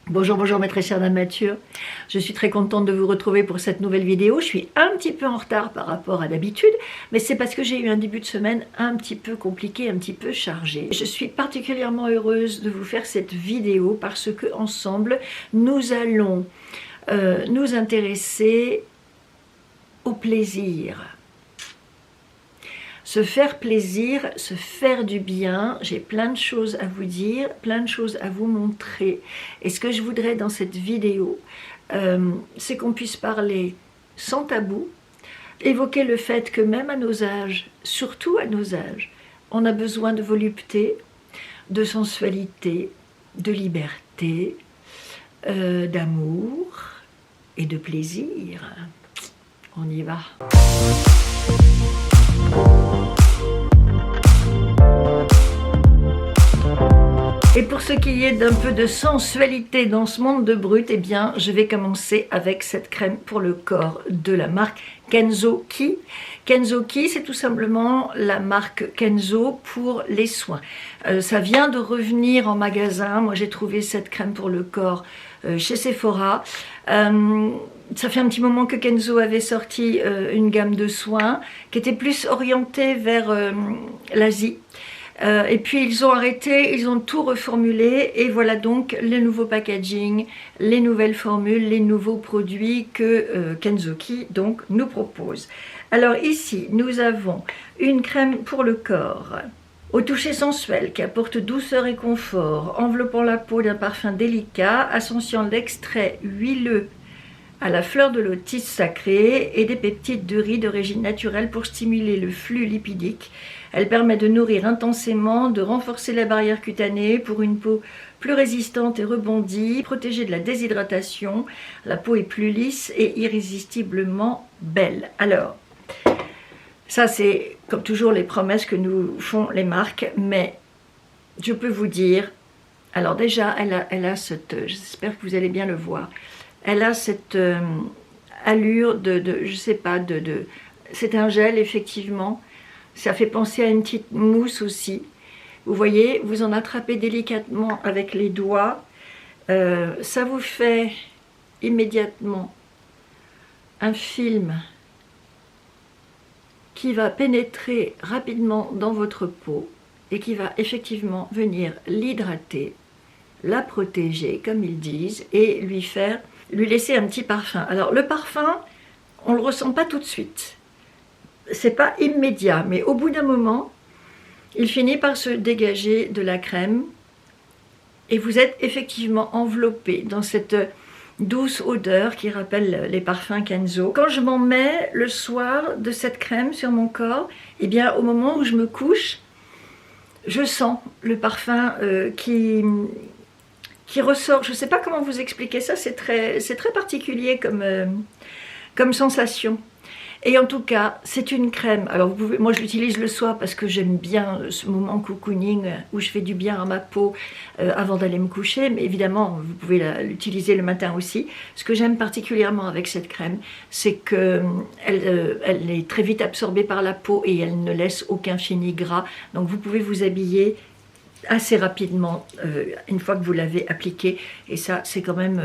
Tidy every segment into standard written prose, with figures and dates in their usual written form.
Bonjour, bonjour mes très chères dames Mathieu. Je suis très contente de vous retrouver pour cette nouvelle vidéo. Je suis un petit peu en retard par rapport à d'habitude, mais c'est parce que j'ai eu un début de semaine un petit peu compliqué, un petit peu chargé. Je suis particulièrement heureuse de vous faire cette vidéo parce que ensemble, nous allons nous intéresser au plaisir. Se faire plaisir, se faire du bien, j'ai plein de choses à vous dire, plein de choses à vous montrer. Et ce que je voudrais dans cette vidéo, c'est qu'on puisse parler sans tabou, évoquer le fait que même à nos âges, surtout à nos âges, on a besoin de volupté, de sensualité, de liberté, d'amour et de plaisir. On y va. Et pour ce qui est d'un peu de sensualité dans ce monde de brut, eh bien, je vais commencer avec cette crème pour le corps de la marque Kenzo-Ki. Kenzo-Ki, c'est tout simplement la marque Kenzo pour les soins. Ça vient de revenir en magasin. Moi, j'ai trouvé cette crème pour le corps chez Sephora. Ça fait un petit moment que Kenzo avait sorti une gamme de soins qui était plus orientée vers l'Asie. Et puis ils ont arrêté, ils ont tout reformulé et voilà donc les nouveaux packaging, les nouvelles formules, les nouveaux produits que Kenzo-Ki donc nous propose. Alors ici nous avons une crème pour le corps au toucher sensuel qui apporte douceur et confort, enveloppant la peau d'un parfum délicat, associant l'extrait huileux à la fleur de lotus sacrée et des peptides de riz d'origine naturelle pour stimuler le flux lipidique. Elle permet de nourrir intensément, de renforcer la barrière cutanée pour une peau plus résistante et rebondie, protégée de la déshydratation. La peau est plus lisse et irrésistiblement belle. Alors, ça c'est comme toujours les promesses que nous font les marques, mais je peux vous dire, alors déjà elle a cette, j'espère que vous allez bien le voir, elle a cette allure je sais pas, c'est un gel effectivement, ça fait penser à une petite mousse aussi. Vous voyez, vous en attrapez délicatement avec les doigts, ça vous fait immédiatement un film qui va pénétrer rapidement dans votre peau et qui va effectivement venir l'hydrater, la protéger comme ils disent et lui laisser un petit parfum. Alors le parfum, on ne le ressent pas tout de suite. C'est pas immédiat, mais au bout d'un moment, il finit par se dégager de la crème et vous êtes effectivement enveloppé dans cette douce odeur qui rappelle les parfums Kenzo. Quand je m'en mets le soir de cette crème sur mon corps, eh bien au moment où je me couche, je sens le parfum qui ressort. Je ne sais pas comment vous expliquer ça, c'est très particulier comme sensation. Et en tout cas, c'est une crème. Alors, moi, je l'utilise le soir parce que j'aime bien ce moment cocooning où je fais du bien à ma peau avant d'aller me coucher. Mais évidemment, vous pouvez l'utiliser le matin aussi. Ce que j'aime particulièrement avec cette crème, c'est qu'elle est très vite absorbée par la peau et elle ne laisse aucun fini gras. Donc, vous pouvez vous habiller assez rapidement une fois que vous l'avez appliquée. Et ça, c'est quand même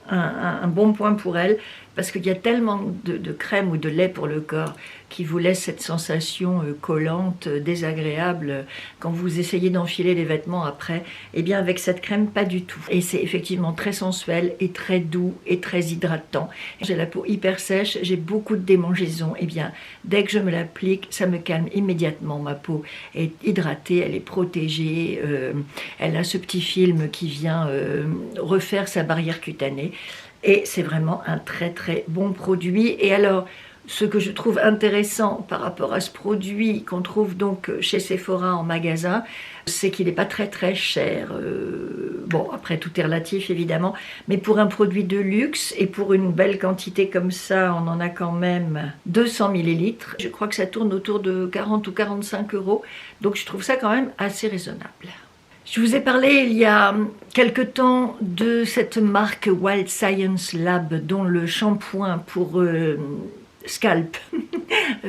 un bon point pour elle, parce qu'il y a tellement de crème ou de lait pour le corps qui vous laisse cette sensation collante, désagréable quand vous essayez d'enfiler les vêtements après. Et bien avec cette crème, pas du tout. Et c'est effectivement très sensuel et très doux et très hydratant. J'ai la peau hyper sèche, j'ai beaucoup de démangeaisons. Et bien dès que je me l'applique, ça me calme immédiatement. Ma peau est hydratée, elle est protégée, elle a ce petit film qui vient refaire sa barrière cutanée. Et c'est vraiment un très très bon produit. Et alors, ce que je trouve intéressant par rapport à ce produit qu'on trouve donc chez Sephora en magasin, c'est qu'il n'est pas très très cher. Bon, après tout est relatif évidemment, mais pour un produit de luxe et pour une belle quantité comme ça, on en a quand même 200 ml. Je crois que ça tourne autour de 40 ou 45 €, donc je trouve ça quand même assez raisonnable. Je vous ai parlé il y a quelque temps de cette marque Wild Science Lab dont le shampoing pour scalp,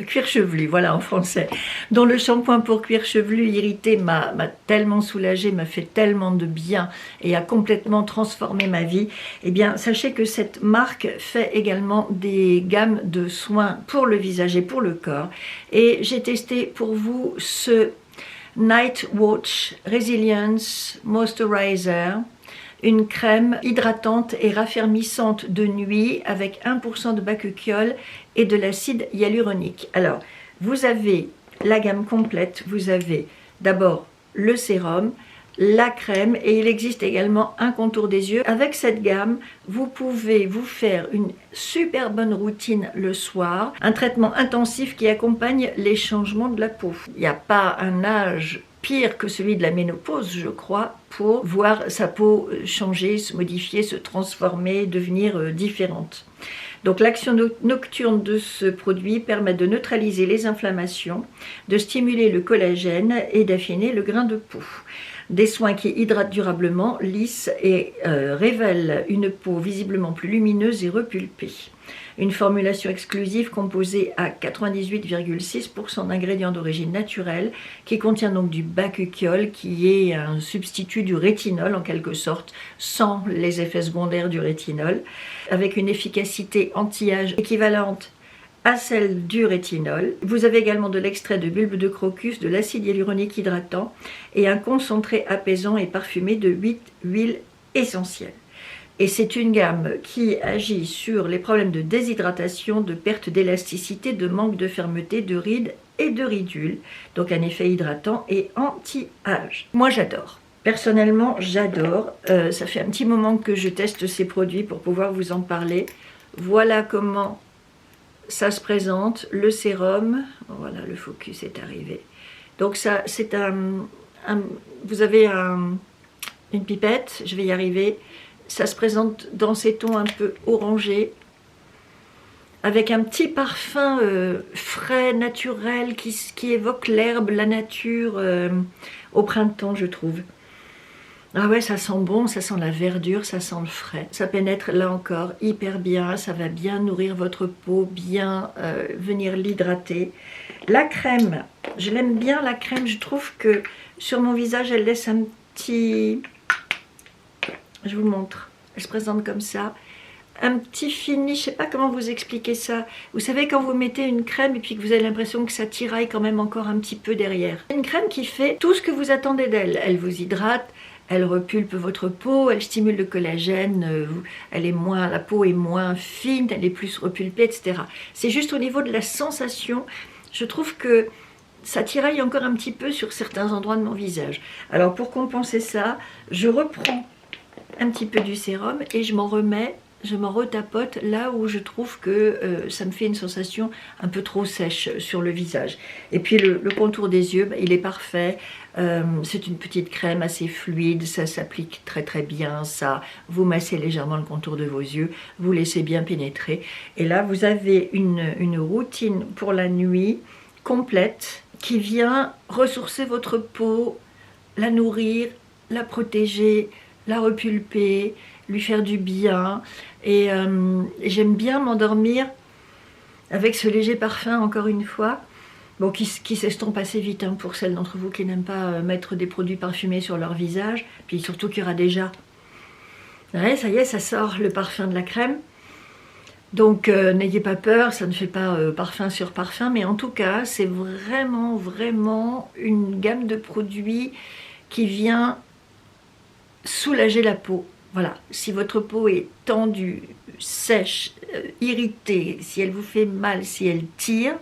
cuir chevelu, voilà en français, dont le shampoing pour cuir chevelu irrité m'a tellement soulagé, m'a fait tellement de bien et a complètement transformé ma vie. Eh bien, sachez que cette marque fait également des gammes de soins pour le visage et pour le corps. Et j'ai testé pour vous ce Night Watch Resilience Moisturizer, une crème hydratante et raffermissante de nuit avec 1% de bakuchiol et de l'acide hyaluronique. Alors, vous avez la gamme complète, vous avez d'abord le sérum, la crème et il existe également un contour des yeux. Avec cette gamme, vous pouvez vous faire une super bonne routine le soir, un traitement intensif qui accompagne les changements de la peau. Il n'y a pas un âge pire que celui de la ménopause, je crois, pour voir sa peau changer, se modifier, se transformer, devenir différente. Donc l'action nocturne de ce produit permet de neutraliser les inflammations, de stimuler le collagène et d'affiner le grain de peau. Des soins qui hydratent durablement, lissent et révèlent une peau visiblement plus lumineuse et repulpée. Une formulation exclusive composée à 98,6% d'ingrédients d'origine naturelle qui contient donc du bakuchiol qui est un substitut du rétinol en quelque sorte, sans les effets secondaires du rétinol, avec une efficacité anti-âge équivalente à celle du rétinol. Vous avez également de l'extrait de bulbe de crocus, de l'acide hyaluronique hydratant et un concentré apaisant et parfumé de 8 huiles essentielles. Et c'est une gamme qui agit sur les problèmes de déshydratation, de perte d'élasticité, de manque de fermeté, de rides et de ridules. Donc un effet hydratant et anti-âge. Moi j'adore. Personnellement j'adore. Ça fait un petit moment que je teste ces produits pour pouvoir vous en parler. Voilà comment ça se présente. Le sérum. Voilà, le focus est arrivé. Donc ça c'est vous avez une pipette. Je vais y arriver. Ça se présente dans ces tons un peu orangés, avec un petit parfum frais, naturel, qui évoque l'herbe, la nature au printemps, je trouve. Ah ouais, ça sent bon, ça sent la verdure, ça sent le frais. Ça pénètre là encore hyper bien, ça va bien nourrir votre peau, bien venir l'hydrater. La crème, je l'aime bien la crème, je trouve que sur mon visage, elle laisse un petit... Je vous montre, elle se présente comme ça. Un petit fini, je ne sais pas comment vous expliquer ça. Vous savez quand vous mettez une crème et puis que vous avez l'impression que ça tiraille quand même encore un petit peu derrière. Une crème qui fait tout ce que vous attendez d'elle. Elle vous hydrate, elle repulpe votre peau, elle stimule le collagène, la peau est moins fine, elle est plus repulpée, etc. C'est juste au niveau de la sensation, je trouve que ça tiraille encore un petit peu sur certains endroits de mon visage. Alors pour compenser ça, je reprends un petit peu du sérum et je m'en retapote là où je trouve que ça me fait une sensation un peu trop sèche sur le visage. Et puis le contour des yeux, il est parfait. C'est une petite crème assez fluide, ça s'applique très très bien. Ça, vous massez légèrement le contour de vos yeux, vous laissez bien pénétrer. Et là, vous avez une routine pour la nuit complète qui vient ressourcer votre peau, la nourrir, la protéger, la repulper, lui faire du bien. Et j'aime bien m'endormir avec ce léger parfum, encore une fois, bon, qui s'estompe assez vite hein, pour celles d'entre vous qui n'aiment pas mettre des produits parfumés sur leur visage, puis surtout qu'il y aura déjà. Ouais, ça y est, ça sort le parfum de la crème. Donc n'ayez pas peur, ça ne fait pas parfum sur parfum, mais en tout cas, c'est vraiment, vraiment une gamme de produits qui vient soulager la peau. Voilà, si votre peau est tendue, sèche, irritée, si elle vous fait mal, si elle tire,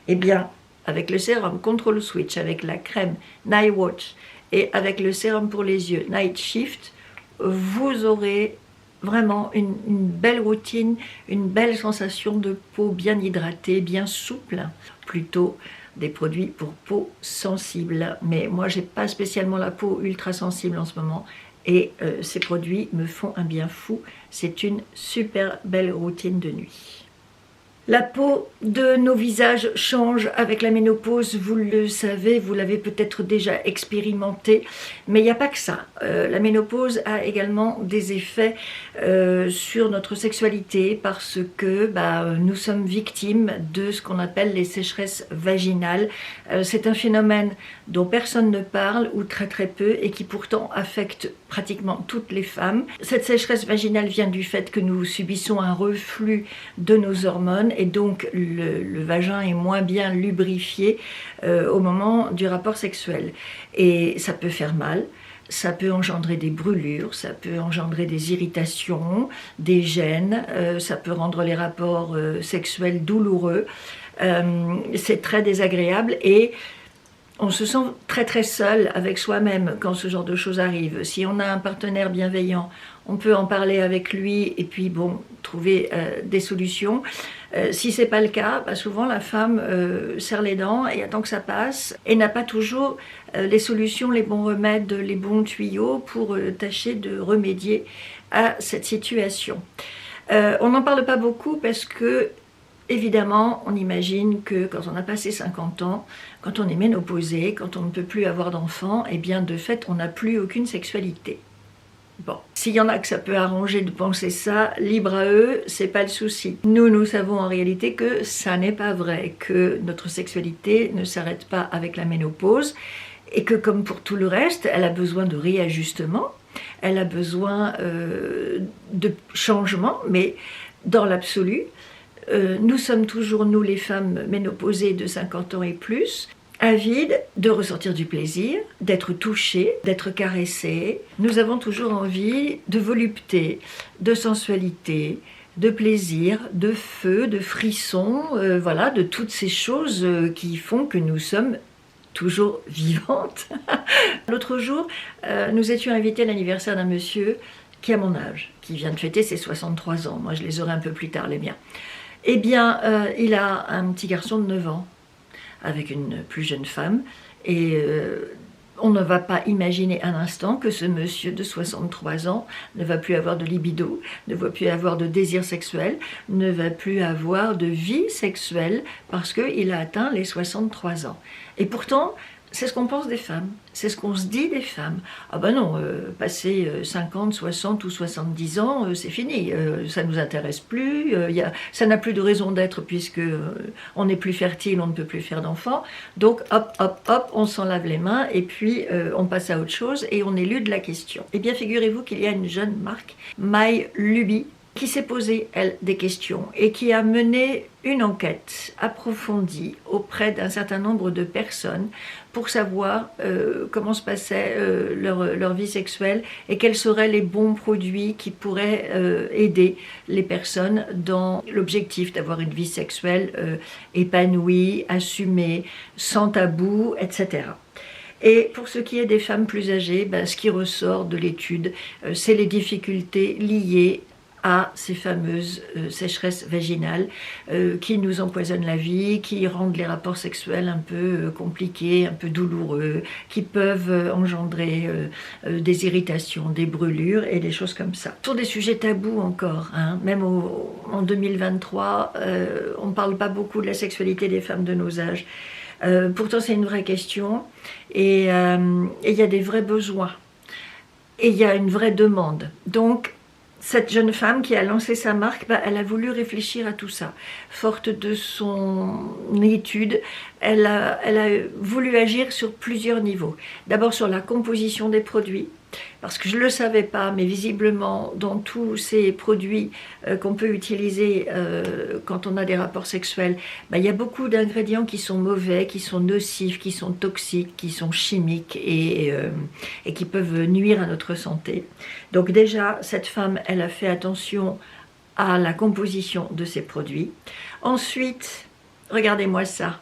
eh bien, avec le sérum Control Switch, avec la crème Night Watch et avec le sérum pour les yeux Night Shift, vous aurez vraiment une belle routine, une belle sensation de peau bien hydratée, bien souple, plutôt des produits pour peau sensible. Mais moi, j'ai pas spécialement la peau ultra sensible en ce moment. Et ces produits me font un bien fou. C'est une super belle routine de nuit. La peau de nos visages change avec la ménopause, vous le savez, vous l'avez peut-être déjà expérimenté, mais il n'y a pas que ça. La ménopause a également des effets sur notre sexualité parce que nous sommes victimes de ce qu'on appelle les sécheresses vaginales. C'est un phénomène dont personne ne parle ou très très peu et qui pourtant affecte pratiquement toutes les femmes. Cette sécheresse vaginale vient du fait que nous subissons un reflux de nos hormones et donc le vagin est moins bien lubrifié au moment du rapport sexuel. Et ça peut faire mal, ça peut engendrer des brûlures, ça peut engendrer des irritations, des gènes, ça peut rendre les rapports sexuels douloureux. C'est très désagréable et on se sent très très seul avec soi-même quand ce genre de choses arrive. Si on a un partenaire bienveillant, on peut en parler avec lui et puis trouver des solutions. Si c'est pas le cas, souvent la femme serre les dents et attend que ça passe et n'a pas toujours les solutions, les bons remèdes, les bons tuyaux pour tâcher de remédier à cette situation. On n'en parle pas beaucoup parce que évidemment, on imagine que quand on a passé 50 ans, quand on est ménopausé, quand on ne peut plus avoir d'enfants, eh bien de fait, on n'a plus aucune sexualité. Bon, s'il y en a que ça peut arranger de penser ça, libre à eux, c'est pas le souci. Nous savons en réalité que ça n'est pas vrai, que notre sexualité ne s'arrête pas avec la ménopause et que comme pour tout le reste, elle a besoin de réajustement, elle a besoin de changement, mais dans l'absolu, nous sommes toujours, nous les femmes ménopausées de 50 ans et plus, avides de ressentir du plaisir, d'être touchées, d'être caressées. Nous avons toujours envie de volupté, de sensualité, de plaisir, de feu, de frissons, voilà, de toutes ces choses qui font que nous sommes toujours vivantes. L'autre jour, nous étions invités à l'anniversaire d'un monsieur qui a mon âge, qui vient de fêter ses 63 ans. Moi, je les aurai un peu plus tard, les miens. Eh bien, il a un petit garçon de 9 ans, avec une plus jeune femme, et on ne va pas imaginer un instant que ce monsieur de 63 ans ne va plus avoir de libido, ne va plus avoir de désir sexuel, ne va plus avoir de vie sexuelle, parce qu'il a atteint les 63 ans. Et pourtant, c'est ce qu'on pense des femmes, c'est ce qu'on se dit des femmes. Ah ben non, passer 50, 60 ou 70 ans, c'est fini, ça ne nous intéresse plus, ça n'a plus de raison d'être puisque on n'est plus fertile, on ne peut plus faire d'enfants. Donc hop, hop, hop, on s'en lave les mains et puis on passe à autre chose et on élude la question. Eh bien figurez-vous qu'il y a une jeune marque, My Luby, qui s'est posé, elle, des questions et qui a mené une enquête approfondie auprès d'un certain nombre de personnes pour savoir comment se passait leur vie sexuelle et quels seraient les bons produits qui pourraient aider les personnes dans l'objectif d'avoir une vie sexuelle épanouie, assumée, sans tabou, etc. Et pour ce qui est des femmes plus âgées, ce qui ressort de l'étude, c'est les difficultés liées à ces fameuses sécheresses vaginales qui nous empoisonnent la vie, qui rendent les rapports sexuels un peu compliqués, un peu douloureux, qui peuvent engendrer des irritations, des brûlures et des choses comme ça. Ce sont des sujets tabous encore, hein. Même en 2023, on ne parle pas beaucoup de la sexualité des femmes de nos âges. Pourtant c'est une vraie question et il y a des vrais besoins et il y a une vraie demande. Donc cette jeune femme qui a lancé sa marque, elle a voulu réfléchir à tout ça. Forte de son étude, elle a voulu agir sur plusieurs niveaux. D'abord sur la composition des produits, parce que je ne le savais pas, mais visiblement dans tous ces produits qu'on peut utiliser quand on a des rapports sexuels, il y a beaucoup d'ingrédients qui sont mauvais, qui sont nocifs, qui sont toxiques, qui sont chimiques et qui peuvent nuire à notre santé. Donc déjà, cette femme, elle a fait attention à la composition de ces produits. Ensuite, regardez-moi ça,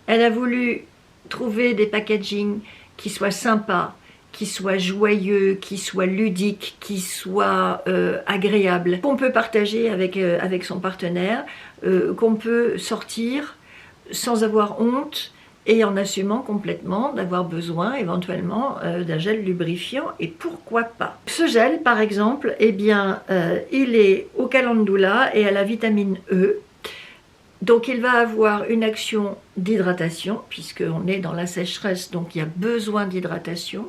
elle a voulu trouver des packaging qui soient sympas, qui soit joyeux, qui soit ludique, qui soit agréable, qu'on peut partager avec son partenaire, qu'on peut sortir sans avoir honte et en assumant complètement d'avoir besoin éventuellement d'un gel lubrifiant et pourquoi pas. Ce gel par exemple, eh bien, il est au calendula et à la vitamine E. Donc il va avoir une action d'hydratation, puisqu'on est dans la sécheresse, donc il y a besoin d'hydratation.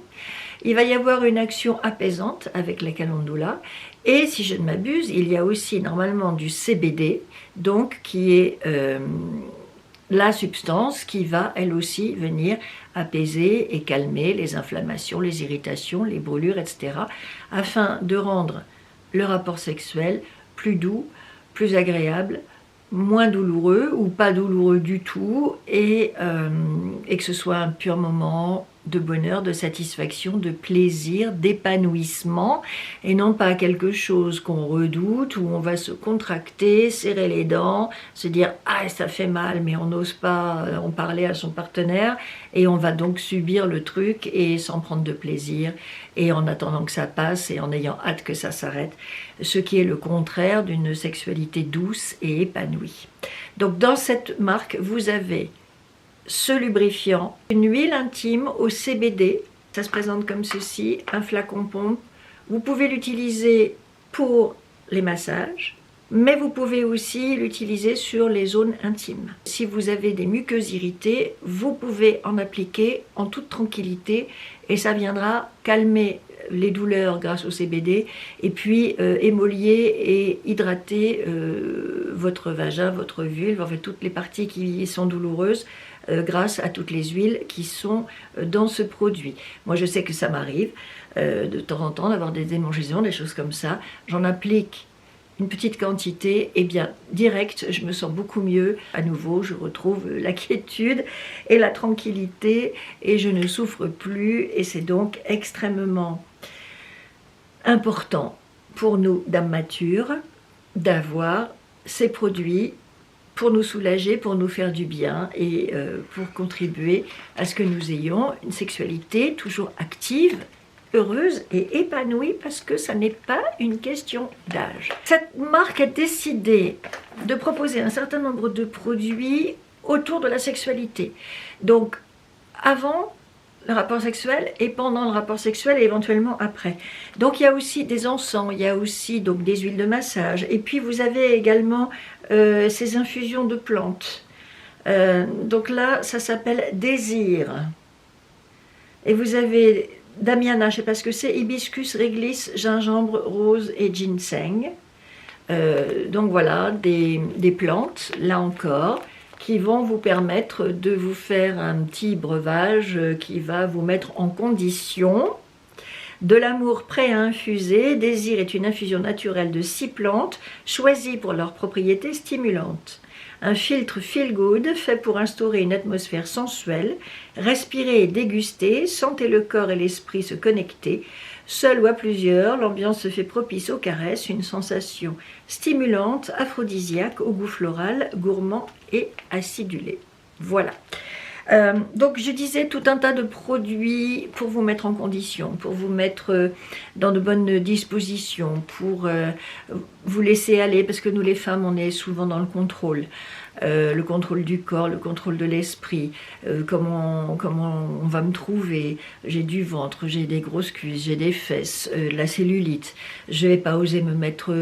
Il va y avoir une action apaisante avec la calendula. Et si je ne m'abuse, il y a aussi normalement du CBD, donc qui est la substance qui va elle aussi venir apaiser et calmer les inflammations, les irritations, les brûlures, etc. afin de rendre le rapport sexuel plus doux, plus agréable, moins douloureux ou pas douloureux du tout et que ce soit un pur moment de bonheur, de satisfaction, de plaisir, d'épanouissement et non pas quelque chose qu'on redoute, où on va se contracter, serrer les dents, se dire « Ah, ça fait mal » mais on n'ose pas en parler à son partenaire et on va donc subir le truc et s'en prendre de plaisir et en attendant que ça passe et en ayant hâte que ça s'arrête, ce qui est le contraire d'une sexualité douce et épanouie. Donc dans cette marque, vous avez ce lubrifiant, une huile intime au CBD, ça se présente comme ceci, un flacon pompe. Vous pouvez l'utiliser pour les massages, mais vous pouvez aussi l'utiliser sur les zones intimes. Si vous avez des muqueuses irritées, vous pouvez en appliquer en toute tranquillité et ça viendra calmer les douleurs grâce au CBD et puis émolier et hydrater votre vagin, votre vulve, en fait toutes les parties qui sont douloureuses grâce à toutes les huiles qui sont dans ce produit. Moi je sais que ça m'arrive de temps en temps d'avoir des démangeaisons, des choses comme ça. J'en applique une petite quantité et bien direct je me sens beaucoup mieux. À nouveau je retrouve la quiétude et la tranquillité et je ne souffre plus et c'est donc extrêmement important pour nous dames matures d'avoir ces produits pour nous soulager, pour nous faire du bien et pour contribuer à ce que nous ayons une sexualité toujours active, heureuse et épanouie parce que ça n'est pas une question d'âge. Cette marque a décidé de proposer un certain nombre de produits autour de la sexualité. Donc avant le rapport sexuel et pendant le rapport sexuel et éventuellement après. Donc il y a aussi des encens, il y a aussi donc des huiles de massage et puis vous avez également ces infusions de plantes. Donc là ça s'appelle Désir et vous avez Damiana, je ne sais pas ce que c'est, hibiscus, réglisse, gingembre, rose et ginseng. Donc voilà des plantes là encore qui vont vous permettre de vous faire un petit breuvage qui va vous mettre en condition. De l'amour prêt à infuser, Désir est une infusion naturelle de 6 plantes choisies pour leurs propriétés stimulantes. Un filtre feel good fait pour instaurer une atmosphère sensuelle, respirer et déguster, sentez le corps et l'esprit se connecter. Seul ou à plusieurs, l'ambiance se fait propice aux caresses, une sensation stimulante, aphrodisiaque, au goût floral, gourmand et acidulé. Voilà. Donc je disais tout un tas de produits pour vous mettre en condition, pour vous mettre dans de bonnes dispositions, pour vous laisser aller, parce que nous les femmes on est souvent dans le contrôle du corps, le contrôle de l'esprit, comment on va me trouver, j'ai du ventre, j'ai des grosses cuisses, j'ai des fesses, la cellulite, je vais pas oser me mettre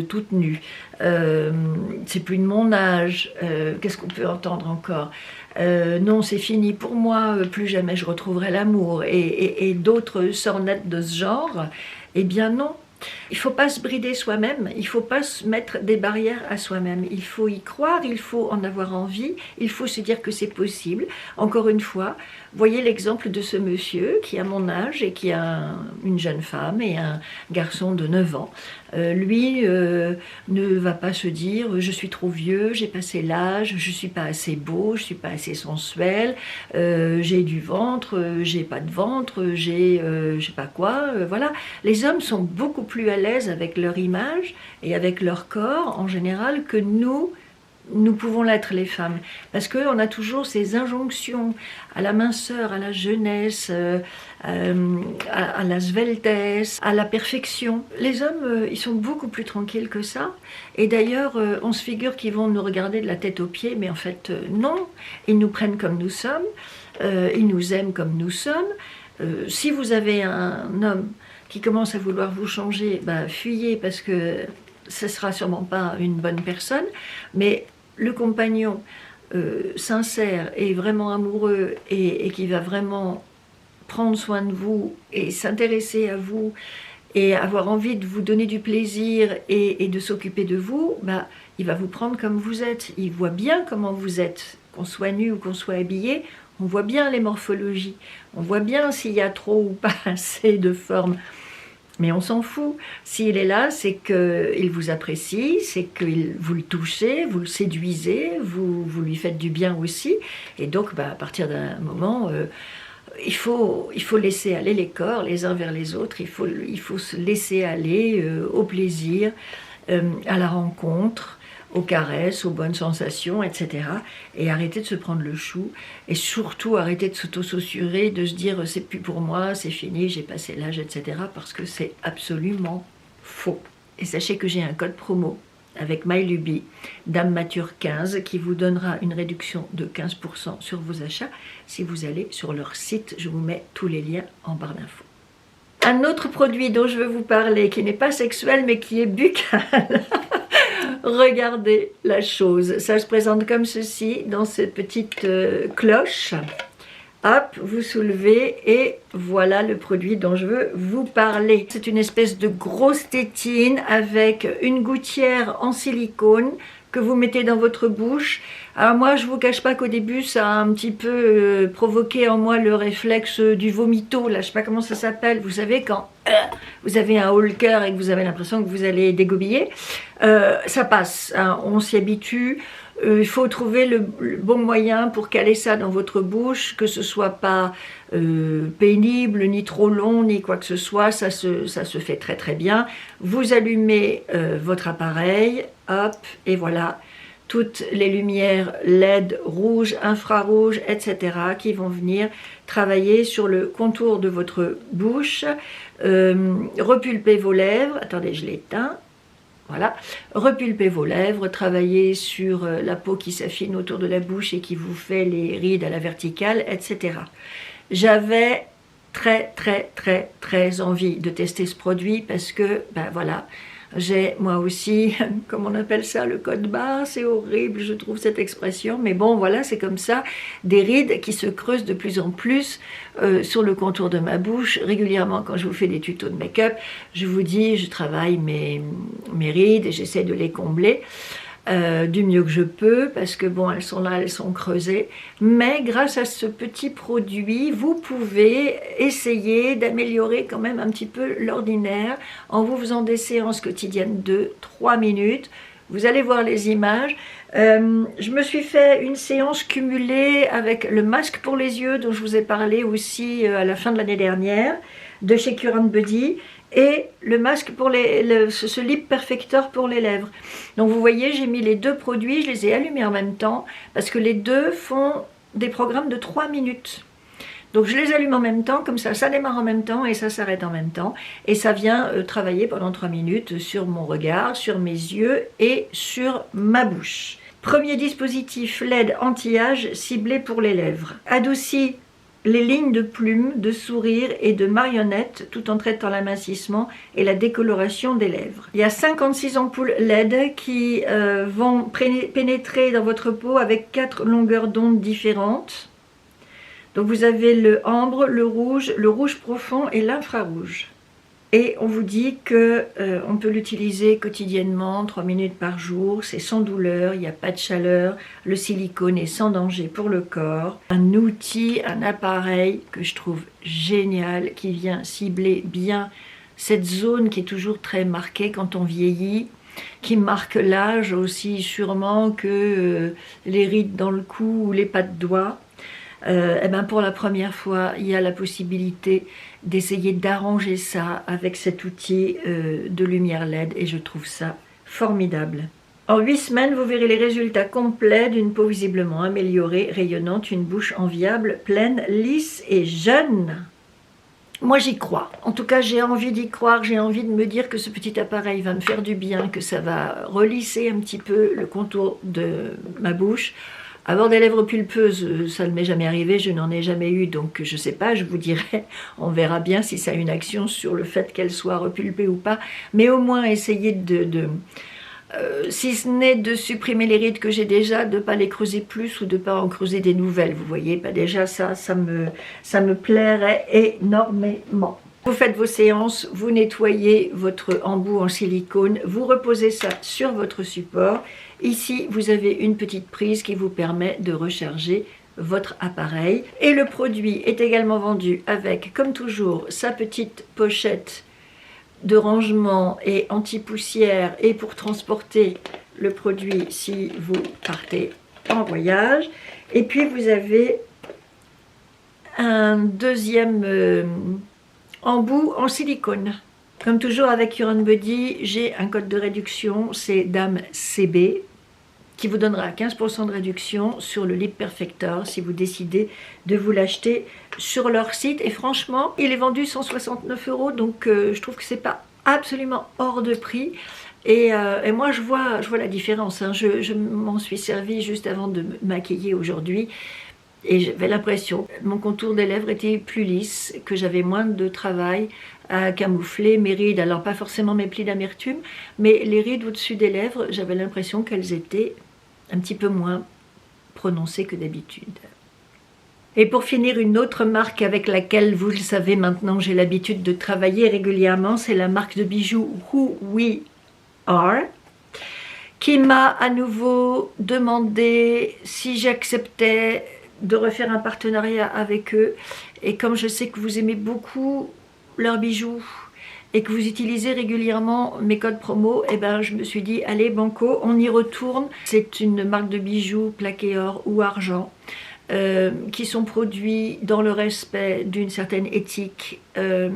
toute nue, c'est plus de mon âge, qu'est-ce qu'on peut entendre encore? Non c'est fini pour moi, plus jamais je retrouverai l'amour et d'autres sornettes de ce genre. Eh bien non, il ne faut pas se brider soi-même, il ne faut pas se mettre des barrières à soi-même, il faut y croire, il faut en avoir envie, il faut se dire que c'est possible. Encore une fois, voyez l'exemple de ce monsieur qui a mon âge et qui a une jeune femme et un garçon de 9 ans. Lui ne va pas se dire « je suis trop vieux, j'ai passé l'âge, je ne suis pas assez beau, je ne suis pas assez sensuel, j'ai du ventre, j'ai pas de ventre, j'ai je sais pas quoi ». Voilà, les hommes sont beaucoup plus à l'aise avec leur image et avec leur corps en général que nous pouvons l'être les femmes, parce qu'on a toujours ces injonctions à la minceur, à la jeunesse, à la sveltesse, à la perfection. Les hommes, ils sont beaucoup plus tranquilles que ça, et d'ailleurs, on se figure qu'ils vont nous regarder de la tête aux pieds, mais en fait, non, ils nous prennent comme nous sommes, ils nous aiment comme nous sommes. Si vous avez un homme qui commence à vouloir vous changer, bah, fuyez, parce que ce ne sera sûrement pas une bonne personne, mais le compagnon sincère et vraiment amoureux et qui va vraiment prendre soin de vous et s'intéresser à vous et avoir envie de vous donner du plaisir et de s'occuper de vous, bah, il va vous prendre comme vous êtes. Il voit bien comment vous êtes, qu'on soit nu ou qu'on soit habillé, on voit bien les morphologies, on voit bien s'il y a trop ou pas assez de formes. Mais on s'en fout. S'il est là, c'est qu'il vous apprécie, c'est que vous le touchez, vous le séduisez, vous lui faites du bien aussi. Et donc, bah, à partir d'un moment, il faut laisser aller les corps les uns vers les autres. Il faut se laisser aller au plaisir, à la rencontre, aux caresses, aux bonnes sensations, etc. Et arrêter de se prendre le chou. Et surtout arrêter de s'auto-censurer, de se dire c'est plus pour moi, c'est fini, j'ai passé l'âge, etc. Parce que c'est absolument faux. Et sachez que j'ai un code promo avec MyLuby, Dame Mature 15, qui vous donnera une réduction de 15% sur vos achats si vous allez sur leur site. Je vous mets tous les liens en barre d'infos. Un autre produit dont je veux vous parler, qui n'est pas sexuel mais qui est buccal. Regardez la chose, ça se présente comme ceci dans cette petite cloche. Hop, vous soulevez et voilà le produit dont je veux vous parler. C'est une espèce de grosse tétine avec une gouttière en silicone que vous mettez dans votre bouche. Alors moi, je vous cache pas qu'au début, ça a un petit peu provoqué en moi le réflexe du vomito, là, je sais pas comment ça s'appelle. Vous savez, quand vous avez un haut le cœur et que vous avez l'impression que vous allez dégobiller, ça passe, hein, on s'y habitue. Il faut trouver le bon moyen pour caler ça dans votre bouche, que ce soit pas pénible, ni trop long, ni quoi que ce soit, ça se fait très très bien. Vous allumez votre appareil, hop, et voilà, toutes les lumières LED, rouge, infrarouge, etc. qui vont venir travailler sur le contour de votre bouche, repulper vos lèvres, attendez, je l'éteins. Voilà, repulpez vos lèvres, travaillez sur la peau qui s'affine autour de la bouche et qui vous fait les rides à la verticale, etc. J'avais très envie de tester ce produit parce que, ben voilà, j'ai moi aussi, comme on appelle ça, le code barre, c'est horrible, je trouve cette expression, mais bon, voilà, c'est comme ça, des rides qui se creusent de plus en plus sur le contour de ma bouche. Régulièrement, quand je vous fais des tutos de make-up, je vous dis, je travaille mes rides et j'essaie de les combler du mieux que je peux, parce que bon, elles sont là, elles sont creusées, mais grâce à ce petit produit, vous pouvez essayer d'améliorer quand même un petit peu l'ordinaire en vous faisant des séances quotidiennes de 3 minutes. Vous allez voir les images. Je me suis fait une séance cumulée avec le masque pour les yeux dont je vous ai parlé aussi à la fin de l'année dernière, de chez Current Body, et le masque pour ce Lip Perfector pour les lèvres. Donc vous voyez, j'ai mis les deux produits, je les ai allumés en même temps, parce que les deux font des programmes de 3 minutes. Donc je les allume en même temps, comme ça démarre en même temps et ça s'arrête en même temps. Et ça vient travailler pendant 3 minutes sur mon regard, sur mes yeux et sur ma bouche. Premier dispositif LED anti-âge ciblé pour les lèvres. Adoucit les lignes de plumes, de sourire et de marionnettes tout en traitant l'amincissement et la décoloration des lèvres. Il y a 56 ampoules LED qui vont pénétrer dans votre peau avec 4 longueurs d'onde différentes. Donc vous avez le ambre, le rouge profond et l'infrarouge. Et on vous dit que on peut l'utiliser quotidiennement, 3 minutes par jour, c'est sans douleur, il n'y a pas de chaleur, le silicone est sans danger pour le corps. Un outil, un appareil que je trouve génial, qui vient cibler bien cette zone qui est toujours très marquée quand on vieillit, qui marque l'âge aussi sûrement que les rides dans le cou ou les pas de doigts. Et ben pour la première fois, il y a la possibilité d'essayer d'arranger ça avec cet outil de lumière LED et je trouve ça formidable. En 8 semaines, vous verrez les résultats complets d'une peau visiblement améliorée, rayonnante, une bouche enviable, pleine, lisse et jeune. Moi j'y crois, en tout cas j'ai envie d'y croire, j'ai envie de me dire que ce petit appareil va me faire du bien, que ça va relisser un petit peu le contour de ma bouche. Avoir des lèvres pulpeuses, ça ne m'est jamais arrivé, je n'en ai jamais eu, donc je ne sais pas, je vous dirai, on verra bien si ça a une action sur le fait qu'elles soient repulpées ou pas, mais au moins essayer si ce n'est de supprimer les rides que j'ai déjà, de ne pas les creuser plus ou de ne pas en creuser des nouvelles, vous voyez, bah déjà ça me plairait énormément. Vous faites vos séances, vous nettoyez votre embout en silicone, vous reposez ça sur votre support. Ici, vous avez une petite prise qui vous permet de recharger votre appareil. Et le produit est également vendu avec, comme toujours, sa petite pochette de rangement et anti-poussière et pour transporter le produit si vous partez en voyage. Et puis vous avez un deuxième embout en silicone. Comme toujours avec Your Own Body, j'ai un code de réduction, c'est Dame CB, qui vous donnera 15% de réduction sur le Lip Perfector si vous décidez de vous l'acheter sur leur site. Et franchement, il est vendu 169 €, donc je trouve que c'est pas absolument hors de prix. Et moi, je vois la différence. Hein. Je m'en suis servie juste avant de me maquiller aujourd'hui. Et j'avais l'impression que mon contour des lèvres était plus lisse, que j'avais moins de travail à camoufler mes rides. Alors pas forcément mes plis d'amertume, mais les rides au-dessus des lèvres, j'avais l'impression qu'elles étaient un petit peu moins prononcées que d'habitude. Et pour finir, une autre marque avec laquelle, vous le savez maintenant, j'ai l'habitude de travailler régulièrement, c'est la marque de bijoux Who We Are, qui m'a à nouveau demandé si j'acceptais de refaire un partenariat avec eux. Et comme je sais que vous aimez beaucoup leurs bijoux et que vous utilisez régulièrement mes codes promo, et ben je me suis dit allez banco, on y retourne. C'est une marque de bijoux plaqué or ou argent qui sont produits dans le respect d'une certaine éthique, dans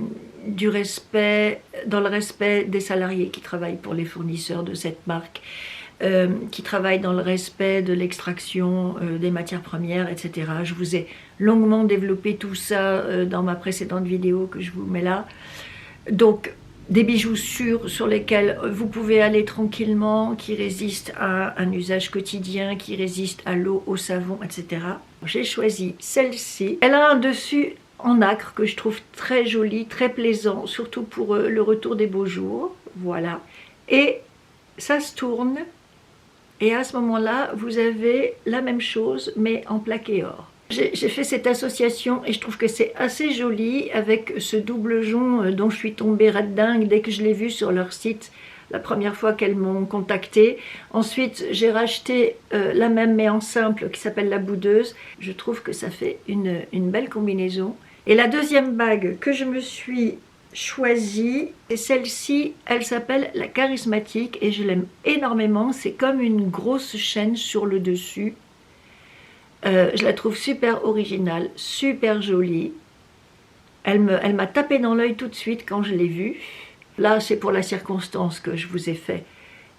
le respect des salariés qui travaillent pour les fournisseurs de cette marque, qui travaillent dans le respect de l'extraction des matières premières, etc. Je vous ai longuement développé tout ça dans ma précédente vidéo que je vous mets là. Donc, des bijoux sûrs sur lesquels vous pouvez aller tranquillement, qui résistent à un usage quotidien, qui résistent à l'eau, au savon, etc. J'ai choisi celle-ci. Elle a un dessus en nacre que je trouve très joli, très plaisant, surtout pour le retour des beaux jours. Voilà. Et ça se tourne. Et à ce moment-là, vous avez la même chose, mais en plaqué or. J'ai fait cette association et je trouve que c'est assez joli avec ce double jonc dont je suis tombée red dingue dès que je l'ai vu sur leur site la première fois qu'elles m'ont contactée. Ensuite, j'ai racheté la même mais en simple qui s'appelle la boudeuse. Je trouve que ça fait une belle combinaison. Et la deuxième bague que je me suis choisie, c'est celle-ci. Elle s'appelle la charismatique et je l'aime énormément. C'est comme une grosse chaîne sur le dessus. Je la trouve super originale, super jolie. Elle m'a tapé dans l'œil tout de suite quand je l'ai vue. Là, c'est pour la circonstance que je vous ai fait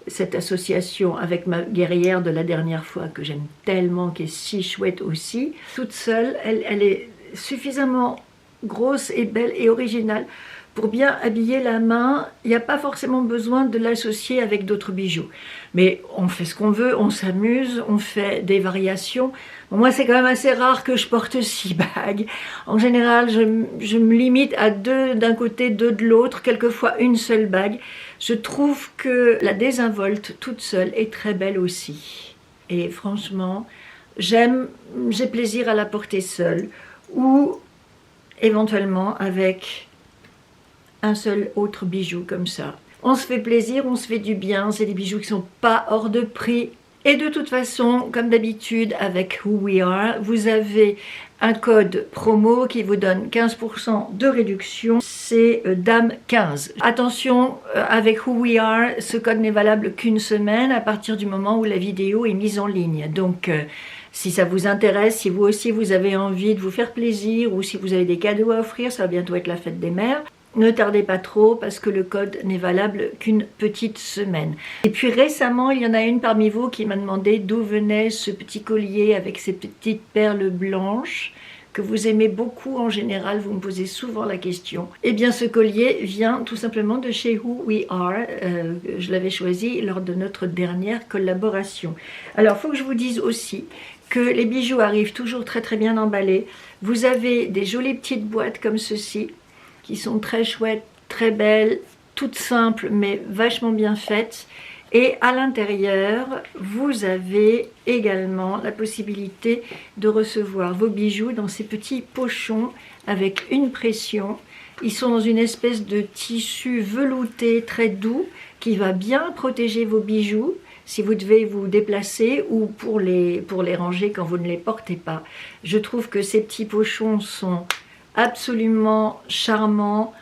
cette association avec ma guerrière de la dernière fois, que j'aime tellement, qui est si chouette aussi. Toute seule, elle est suffisamment grosse et belle et originale pour bien habiller la main. Il n'y a pas forcément besoin de l'associer avec d'autres bijoux. Mais on fait ce qu'on veut, on s'amuse, on fait des variations. Bon, moi, c'est quand même assez rare que je porte 6 bagues. En général, je me limite à 2 d'un côté, 2 de l'autre, quelquefois une seule bague. Je trouve que la désinvolte toute seule est très belle aussi. Et franchement, j'ai plaisir à la porter seule ou éventuellement avec un seul autre bijou comme ça. On se fait plaisir, on se fait du bien, c'est des bijoux qui sont pas hors de prix. Et de toute façon, comme d'habitude avec Who We Are, vous avez un code promo qui vous donne 15% de réduction, c'est Dame 15. Attention, avec Who We Are, ce code n'est valable qu'une semaine à partir du moment où la vidéo est mise en ligne. Donc, si ça vous intéresse, si vous aussi vous avez envie de vous faire plaisir ou si vous avez des cadeaux à offrir, ça va bientôt être la fête des mères. Ne tardez pas trop parce que le code n'est valable qu'une petite semaine. Et puis récemment, il y en a une parmi vous qui m'a demandé d'où venait ce petit collier avec ces petites perles blanches que vous aimez beaucoup en général, vous me posez souvent la question. Eh bien ce collier vient tout simplement de chez Who We Are. Je l'avais choisi lors de notre dernière collaboration. Alors il faut que je vous dise aussi que les bijoux arrivent toujours très très bien emballés. Vous avez des jolies petites boîtes comme ceci, qui sont très chouettes, très belles, toutes simples mais vachement bien faites. Et à l'intérieur, vous avez également la possibilité de recevoir vos bijoux dans ces petits pochons avec une pression. Ils sont dans une espèce de tissu velouté très doux qui va bien protéger vos bijoux si vous devez vous déplacer ou pour les ranger quand vous ne les portez pas. Je trouve que ces petits pochons sont absolument charmants.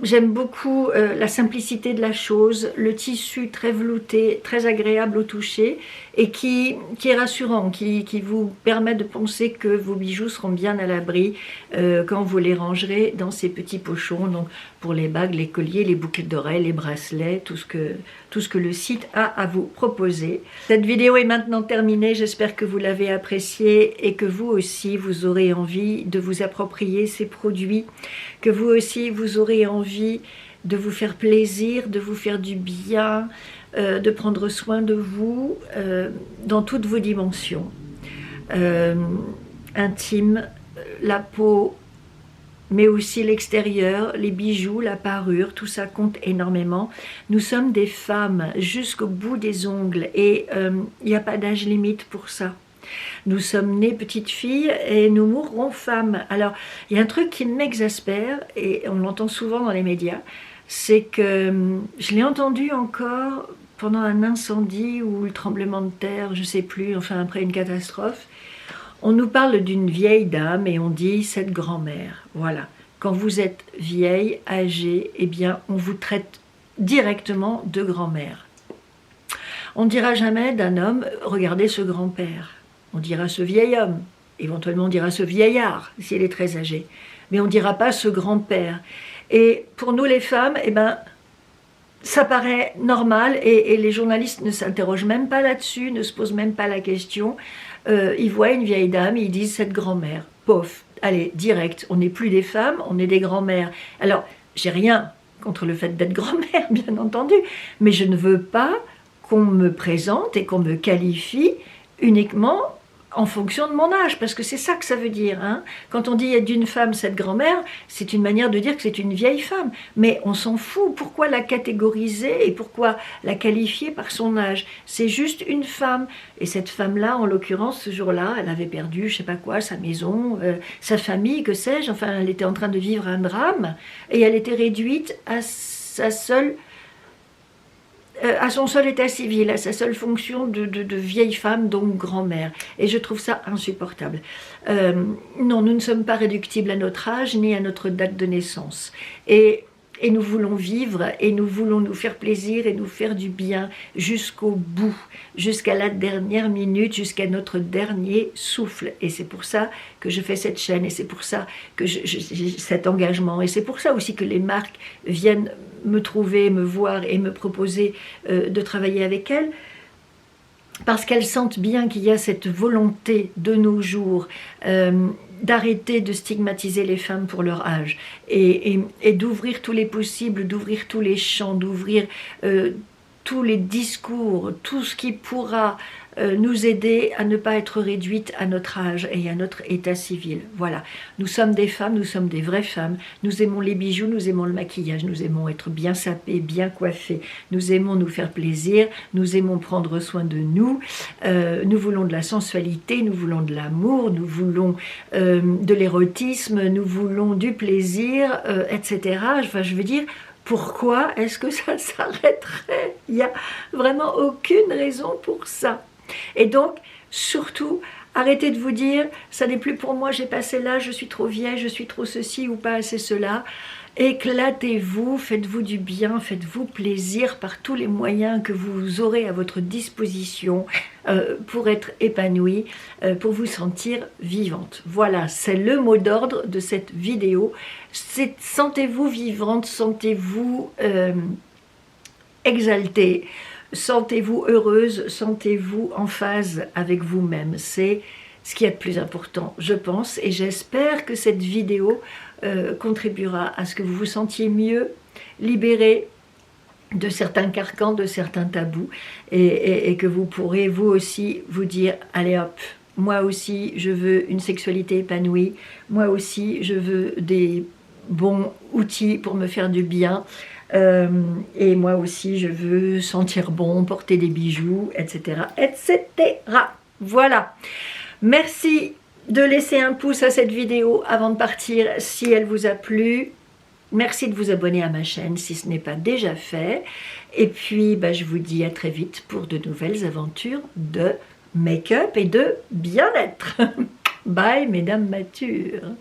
J'aime beaucoup la simplicité de la chose, le tissu très velouté, très agréable au toucher et qui est rassurant, qui vous permet de penser que vos bijoux seront bien à l'abri quand vous les rangerez dans ces petits pochons, donc pour les bagues, les colliers, les boucles d'oreilles, les bracelets, tout ce que le site a à vous proposer. Cette vidéo est maintenant terminée, j'espère que vous l'avez appréciée et que vous aussi vous aurez envie de vous approprier ces produits, que vous aussi vous aurez envie de vous faire plaisir, de vous faire du bien, de prendre soin de vous dans toutes vos dimensions. Intime, la peau, mais aussi l'extérieur, les bijoux, la parure, tout ça compte énormément. Nous sommes des femmes jusqu'au bout des ongles et il n'y a pas d'âge limite pour ça. Nous sommes nées petites filles et nous mourrons femmes. Alors, il y a un truc qui m'exaspère, et on l'entend souvent dans les médias, c'est que je l'ai entendu encore pendant un incendie ou le tremblement de terre, je ne sais plus, enfin après une catastrophe. On nous parle d'une vieille dame et on dit cette grand-mère. Voilà, quand vous êtes vieille, âgée, eh bien on vous traite directement de grand-mère. On ne dira jamais d'un homme, regardez ce grand-père. On dira ce vieil homme, éventuellement on dira ce vieillard, s'il est très âgé. Mais on ne dira pas ce grand-père. Et pour nous les femmes, eh ben, ça paraît normal et les journalistes ne s'interrogent même pas là-dessus, ne se posent même pas la question. Ils voient une vieille dame, ils disent cette grand-mère. Pof, allez, direct, on n'est plus des femmes, on est des grand-mères. Alors, j'ai rien contre le fait d'être grand-mère, bien entendu, mais je ne veux pas qu'on me présente et qu'on me qualifie uniquement en fonction de mon âge, parce que c'est ça que ça veut dire. Hein. Quand on dit d'une femme cette grand-mère, c'est une manière de dire que c'est une vieille femme. Mais on s'en fout. Pourquoi la catégoriser et pourquoi la qualifier par son âge? C'est juste une femme. Et cette femme-là, en l'occurrence, ce jour-là, elle avait perdu, je sais pas quoi, sa maison, sa famille, que sais-je. Enfin, elle était en train de vivre un drame et elle était réduite à son seul état civil, à sa seule fonction de vieille femme, donc grand-mère. Et je trouve ça insupportable. Non, nous ne sommes pas réductibles à notre âge ni à notre date de naissance. Et nous voulons vivre et nous voulons nous faire plaisir et nous faire du bien jusqu'au bout, jusqu'à la dernière minute, jusqu'à notre dernier souffle. Et c'est pour ça que je fais cette chaîne et c'est pour ça que j'ai cet engagement. Et c'est pour ça aussi que les marques viennent me trouver, me voir et me proposer de travailler avec elles. Parce qu'elles sentent bien qu'il y a cette volonté de nos jours d'arrêter de stigmatiser les femmes pour leur âge et d'ouvrir tous les possibles, d'ouvrir tous les champs, d'ouvrir tous les discours, tout ce qui pourra nous aider à ne pas être réduite à notre âge et à notre état civil. Voilà, nous sommes des femmes, nous sommes des vraies femmes, nous aimons les bijoux, nous aimons le maquillage, nous aimons être bien sapées, bien coiffées, nous aimons nous faire plaisir, nous aimons prendre soin de nous, nous voulons de la sensualité, nous voulons de l'amour, nous voulons de l'érotisme, nous voulons du plaisir, etc. Enfin, je veux dire, pourquoi est-ce que ça s'arrêterait? Il n'y a vraiment aucune raison pour ça. Et donc, surtout, arrêtez de vous dire, ça n'est plus pour moi, j'ai passé l'âge, je suis trop vieille, je suis trop ceci ou pas assez cela. Éclatez-vous, faites-vous du bien, faites-vous plaisir par tous les moyens que vous aurez à votre disposition pour être épanouie, pour vous sentir vivante. Voilà, c'est le mot d'ordre de cette vidéo. Sentez-vous vivante, sentez-vous exaltée, sentez-vous heureuse, sentez-vous en phase avec vous-même. C'est ce qui est le plus important, je pense, et j'espère que cette vidéo contribuera à ce que vous vous sentiez mieux, libéré de certains carcans, de certains tabous, et que vous pourrez vous aussi vous dire, allez hop, moi aussi je veux une sexualité épanouie, moi aussi je veux des bons outils pour me faire du bien, Et moi aussi, je veux sentir bon, porter des bijoux, etc. etc. Voilà. Merci de laisser un pouce à cette vidéo avant de partir si elle vous a plu. Merci de vous abonner à ma chaîne si ce n'est pas déjà fait. Et puis, je vous dis à très vite pour de nouvelles aventures de make-up et de bien-être. Bye, mesdames matures.